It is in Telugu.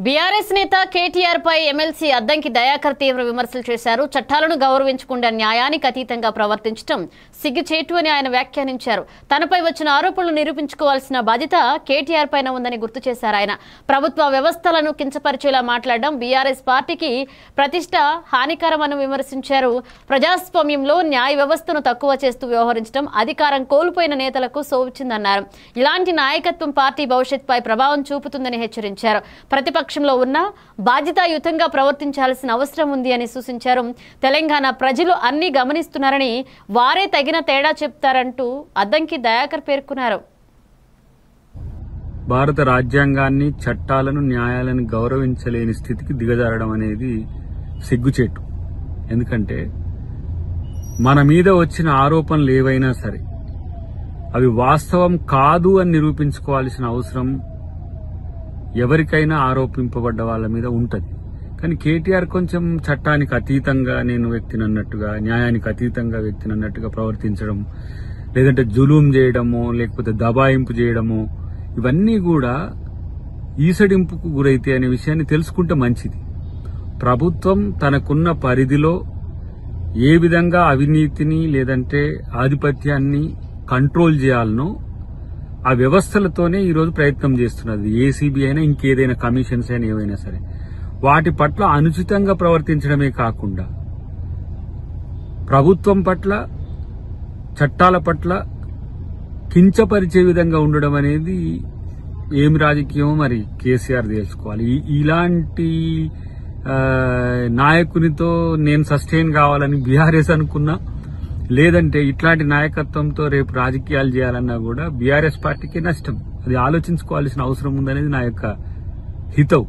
బీఆర్ఎస్ నేత కేటీఆర్ పై ఎమ్మెల్సీ అద్దంకి దయాకర్ తీవ్ర విమర్శలు చేశారు. చట్టాలను గౌరవించకుండా న్యాయానికి అతీతంగా ప్రవర్తించడం సిగ్గుచేటు అని ఆయన వ్యాఖ్యానించారు. తనపై వచ్చిన ఆరోపణలు నిరూపించుకోవాల్సిన బాధ్యత కేటీఆర్ పైన ఉందని గుర్తు చేశారు. ఆయన ప్రభుత్వ వ్యవస్థలను కించపరిచేలా మాట్లాడడం బీఆర్ఎస్ పార్టీకి ప్రతిష్ట హానికరమని విమర్శించారు. ప్రజాస్వామ్యంలో న్యాయ వ్యవస్థను తక్కువ చేస్తూ వ్యవహరించడం అధికారం కోల్పోయిన నేతలకు సోచిందన్నారు. ఇలాంటి నాయకత్వం పార్టీ భవిష్యత్తుపై ప్రభావం చూపుతుందని హెచ్చరించారు. ప్రతిపక్షంలో ఉన్న బాధ్యతాయుతంగా ప్రవర్తించాల్సిన అవసరం ఉంది అని సూచించారు. తెలంగాణ ప్రజలు అన్ని గమనిస్తున్నారని వారే తగిన తేడా చెప్తారంటూ అద్దంకి దయాకర్ పేర్కొన్నారు. భారత రాజ్యాంగాన్ని, చట్టాలను, న్యాయాలను గౌరవించలేని స్థితికి దిగజారడం అనేది సిగ్గుచేటు. ఎందుకంటే మన మీద వచ్చిన ఆరోపణలు ఏవైనా సరే అవి వాస్తవం కాదు అని నిరూపించుకోవాల్సిన అవసరం ఎవరికైనా ఆరోపింపబడ్డ వాళ్ళ మీద ఉంటది. కానీ కేటీఆర్ కొంచెం చట్టానికి అతీతంగా నేను వ్యక్తినన్నట్టుగా, న్యాయానికి అతీతంగా వ్యక్తినన్నట్టుగా ప్రవర్తించడం, లేదంటే జులూం చేయడమో లేకపోతే దబాయింపు చేయడమో ఇవన్నీ కూడా ఈసడింపుకు గురైతే అనే విషయాన్ని తెలుసుకుంటే మంచిది. ప్రభుత్వం తనకున్న పరిధిలో ఏ విధంగా అవినీతిని లేదంటే ఆధిపత్యాన్ని కంట్రోల్ చేయాలనో ఆ వ్యవస్థలతోనే ఈరోజు ప్రయత్నం చేస్తున్నది. ఏసీబీ అయినా ఇంకేదైనా కమిషన్స్ అయినా ఏవైనా సరే వాటి పట్ల అనుచితంగా ప్రవర్తించడమే కాకుండా ప్రభుత్వం పట్ల, చట్టాల పట్ల కించపరిచే విధంగా ఉండడం అనేది ఏమి రాజకీయమో మరి కేసీఆర్ తెలుసుకోవాలి. ఇలాంటి నాయకునితో నేను సస్టైన్ కావాలని బీఆర్ఎస్ అనుకున్నా, లేదంటే ఇట్లాంటి నాయకత్వంతో రేపు రాజకీయాలు చేయాలన్నా కూడా బీఆర్ఎస్ పార్టీకి నష్టం. అది ఆలోచించుకోవాల్సిన అవసరం ఉందనేది నా యొక్క హితవు.